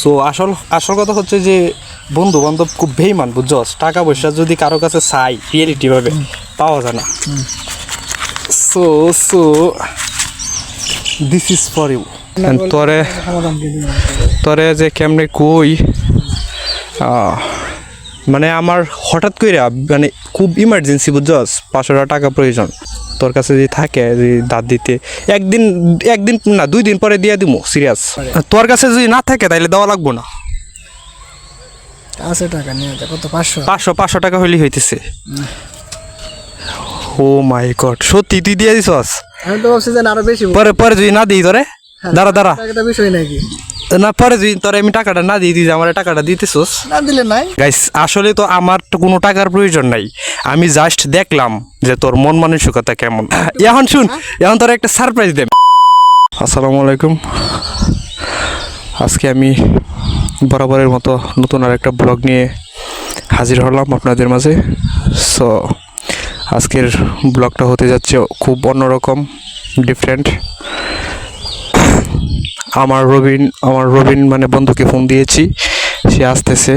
So আসল আসল কথা হচ্ছে যে বন্ধু বান্ধব খুব বেইমান বুঝছস, টাকা পয়সা যদি কারো কাছে চাই রিয়েলিটি ভাবে পাওয়া যায় না। So so this is for you. তোরে তোরে যে কেমনে কই, মানে আমার হঠাৎ করে মানে খুব ইমার্জেন্সি বুঝছস, 500 টাকা প্রয়োজন। তোর কাছে যদি থাকে যদি দাঁত দিতে একদিন না 2 দিন পরে দিয়ে দিমু সিরিয়াস। তোর কাছে যদি না থাকে তাহলে দেওয়া লাগবো না। আছে টাকা নিয়ে যা, কত 500 টাকা হইলেই হইতেছে। ও মাই গড, সত্যি তুই দিয়ে দিছস? আমি তো ভাবছি যে আরো বেশি পরে যদি না দিই তোরে, দাঁড়া টাকাটা বিষয় নাকি না, পরে যদি তোরে আমি টাকাটা না দিই, আমার টাকাটা দিতেছস না দিলে নাই। গাইস আসলে তো আমার তো কোনো টাকার প্রয়োজন নাই, আমি জাস্ট দেখলাম যে তোর মন মানসিকতা কেমন। এখন শুন, এখন তোর একটা সারপ্রাইজ দেব। আসসালামু আলাইকুম, আজকে আমি বরাবরের মতো নতুন আর একটা ব্লগ নিয়ে হাজির হলাম আপনাদের মাঝে। সো আজকের ব্লগটা হতে যাচ্ছে খুব অন্যরকম, ডিফারেন্ট। আমার রবিন মানে বন্ধুকে ফোন দিয়েছি, সে আসতেছে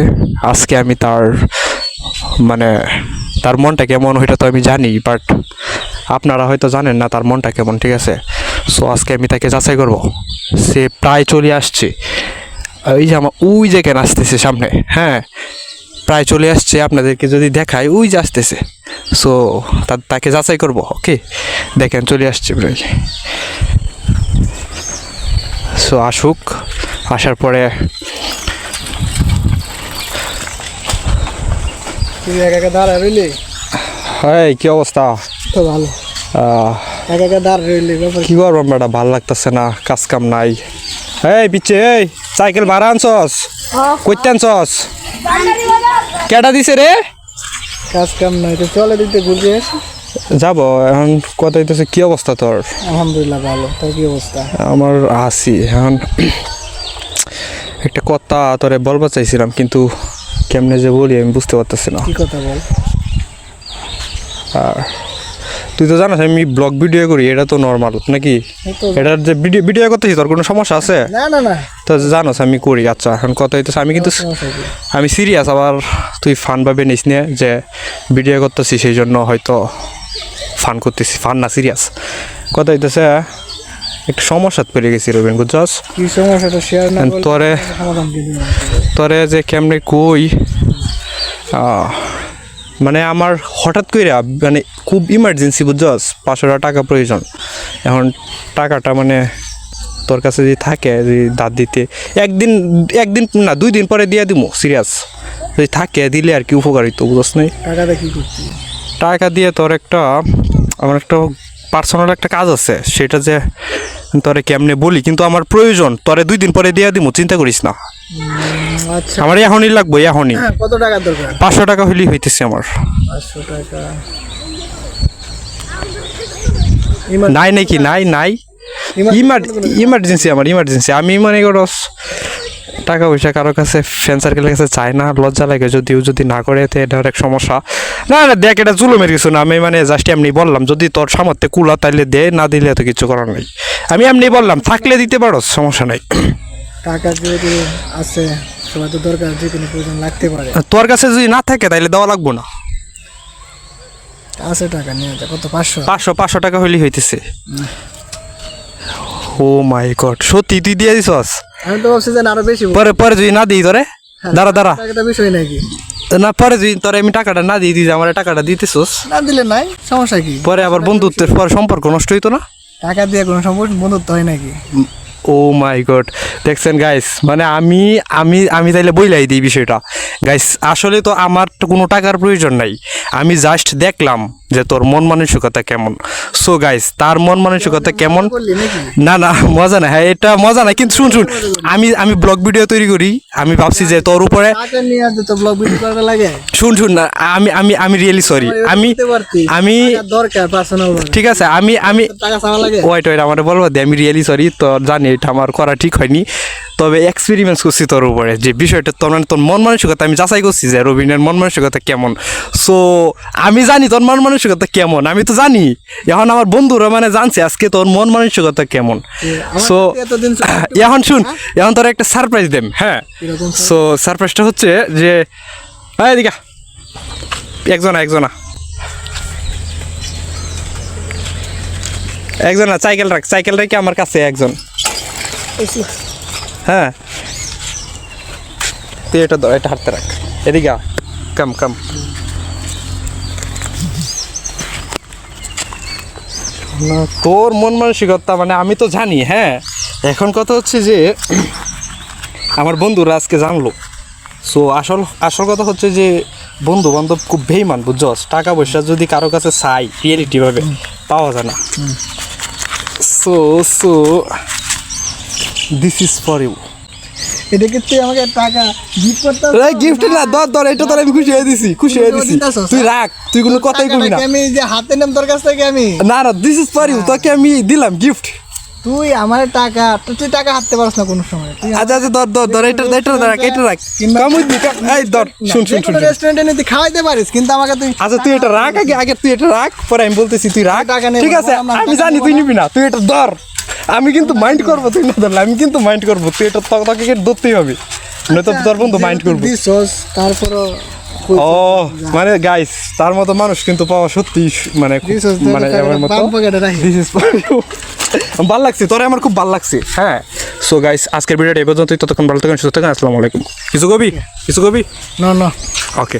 আজকে। আমি তার মনটা কেমন ওইটা তো আমি জানি, বাট আপনারা হয়তো জানেন না তার মনটা কেমন, ঠিক আছে? সো আজকে আমি তাকে যাচাই করব। সে প্রায় চলে আসছে, ওই যে আমার ওই যে কেন আসতেছে সামনে, হ্যাঁ প্রায় চলে আসছে। আপনাদেরকে যদি দেখায় ওই যে আসতেছে, সো তাকে যাচাই করব। ওকে, দেখেন চলে আসছে প্রায়। সো আসুক, আসার পরে তুই একা একা দাঁড়া রইলি? হ্যাঁ, কি অবস্থা? তো ভালো, একা একা দাঁড়া রইলি, কি করবো বেটা, ভাল লাগতেছে না, কাজ কাম নাই। এই পিচ্ছে, এই সাইকেল ভাড়া আনছস? কইতে আনছস? কেটা দিছে রে? কাজ কাম নাই তো চলে দিতে ঘুরতে আসি। যাবো এখন। কথা হইতেছে, কি অবস্থা তোর? আলহামদুলিল্লাহ ভালো, তোর কি অবস্থা? আমার আছি এখন। একটা কথা তোরে বলবা চাইছিলাম, কিন্তু কেমনে যে বলি আমি বুঝতে পারতেছি না। কি কথা বল? আর তুই তো জানাস আমি ব্লগ ভিডিও করি, এটা তো নর্মাল নাকি? এটার যে ভিডিও করতেছি তোর কোনো সমস্যা আছে? না না না, তো জানোস আমি করি। আচ্ছা এখন কথা হইতেছে, আমি সিরিয়াস, আবার তুই ফান ভাবে নিস নে যে ভিডিও করতেছি সেই জন্য হয়তো ফান করতেছি। ফান না, সিরিয়াস কথা হইতেছে। একটু সমস্যা পেরে গেছি রবিন, বুঝছস? কি সমস্যাটা শেয়ার না করলে সমাধান কি দিবেন? তোরে যে কেমনে কই, মানে আমার হঠাৎ করে মানে খুব ইমার্জেন্সি বুঝছস, 500 টাকা প্রয়োজন। এখন টাকাটা মানে তোর কাছে যদি থাকে যদি দাঁত দিতে একদিন না 2 দিন পরে দিয়ে দিমু সিরিয়াস। যদি থাকে দিলে আর কি উপকারিত, বুঝছ নাই? টাকাটা কি করছি? টাকা দিয়ে তোর আমার একটা পার্সোনাল একটা কাজ আছে, সেটা যে তোরে কেমনে বলি, কিন্তু আমার প্রয়োজন। তোরে 2 দিন পরে দিয়ে দিমু, চিন্তা করিস না। আচ্ছা, আমার এখনই লাগবে, এখনই। কত টাকা দরকার? 500 টাকা হইলেই হইতেছে আমার। 500 টাকা নাই নাকি? নাই ইমার্জেন্সি, আমার ইমার্জেন্সি। আমি মনে করস টাকা পয়সা কারোর কাছে, ফ্রেন্ড সার্কেলের কাছে চাই না, লজ্জা লাগে যদি না করে, তো এটা এক সমস্যা। না দেখ, এটা জুলুমের কিছু না, আমি মানে জাস্ট এমনি বললাম, যদি তোর সামর্থ্যে কুলা তাইলে দে, না দিলে তো কিছু করার নেই। আমি এমনি বললাম, থাকলে দিতে পারো, সমস্যা নাই। টাকা যেহেতু আছে, সবার তো দরকার, যে কোনো প্রয়োজন লাগতে পারে। তোর কাছে যদি না থাকে তাইলে দেওয়া লাগবো না। আছে টাকা নিয়ে যা, কত 500 টাকা হইলেই হইতেছে। ও মাই গড, সত্যি তুই দিয়ে দিছস? আমি তো ভাবছি যে আরো বেশি পরে যদি না দিই তোরে, দাঁড়া টাকাটা বিষয় নাকি না, পরে যদি তোরে আমি টাকাটা না দিই, আমার টাকাটা দিতেছস না দিলে নাই, সমস্যা কি? পরে আবার বন্ধুত্বের পর সম্পর্ক নষ্ট হইতো না? টাকা দিয়ে কোনো সম্পর্ক বন্ধুত্ব হয় নাকি? ও মাই গড, দেখছেন গাইস, মানে আমি তাইলে বইলাই দিই বিষয়টা। গাইস আসলে তো আমার তো কোনো টাকার প্রয়োজন নাই, আমি জাস্ট দেখলাম যে তোর মন মানসিকতা কেমন। সো গাইস, তার মন মানসিকতা কেমন, না মজা না, হ্যাঁ এটা মজা না, কিন্তু শুন আমি ব্লগ ভিডিও তৈরি করি, আমি ভাবছি যে তোর উপরে শুন না, আমি রিয়েলি সরি, আমি দরকার পার্সোনাল, ঠিক আছে, আমি ওয়েট আমার বলবো, আমি রিয়েলি সরি, তো জানি এটা আমার করা ঠিক হয়নি। তবে এক্সপেরিমেন্টস করছি তোর উপরে যে বিষয়টা তোর মানে তোর মন মানসিকতা আমি যাচাই করছি যে রবিনের মন মানসিকতা কেমন। সো আমি জানি তোর মন মানসিকতা কেমন, আমি তো জানি। এখন আমার বন্ধুরা মানে জানছে আজকে তোর মন মানসিকতা কেমন। সো এতদিন এখন শুন, এখন তোর একটা সারপ্রাইজ দেম। হ্যাঁ, এরকম সো সারপ্রাইজটা হচ্ছে যে এদিকে একজনা সাইকেল রাখ, সাইকেল রেখে আমার কাছে একজন। হ্যাঁ, তুই এটা ধর, এটা হাঁটতে রাখ, এদিকে কাম না, তোর মন মানসিকতা মানে আমি তো জানি। হ্যাঁ, এখন কথা হচ্ছে যে আমার বন্ধুরা আজকে জানলো। সো আসল কথা হচ্ছে যে বন্ধু বান্ধব খুব বেইমান, বুঝছস? টাকা পয়সা যদি কারো কাছে চাই রিয়েলিটি ভাবে পাওয়া যায় না। So this is for you. এটাকে তুই আমাকে টাকা গিফট করতে গিফট না, ধর এটা তোর আমি খুশি হয়ে দিছি। তুই রাখ, তুই কোনো কথাই কবি না। আমি যে হাতে নেম তোর কাছ থেকে আমি না দিস ইজ ফর ইউ, তোকে আমি দিলাম গিফট। তুই আমার টাকা, তুই টাকা হাতে পারছ না কোনো সময়। তুই আচ্ছা ধর এটা রাখ। এই ধর, শুন রেস্টুরেন্টে নিয়ে তুই খাওয়াইতে পারিস, কিন্তু আমাকে তুই আচ্ছা তুই এটা রাখ, আগে তুই এটা রাখ, পরে আমি বলতেছি তুই রাখ। টাকা নেব, ঠিক আছে, আমি জানি তুই নিবি না, তুই এটা ধর। আমি কিন্তু মাইন্ড করবো, তুই না ধরলে আমি কিন্তু মাইন্ড করবো। তুই এটা তোকে ধরতেই হবে, নয়তো তোর বন্ধু মাইন্ড করবো। তারপরও ও মানে গাইস, তার মতো মানুষ কিন্তু পাওয়া সত্যি মানে মানে আমার মতো। This is for you. ভাল লাগছে তোরে, আমার খুব ভাল লাগছে। হ্যাঁ, সো গাইস আজকের ভিডিওটা এই পর্যন্তই। ততক্ষণ ভালো থাকেন, সুস্থ থাকেন। আসসালামু আলাইকুম। কিছু কবি না ওকে।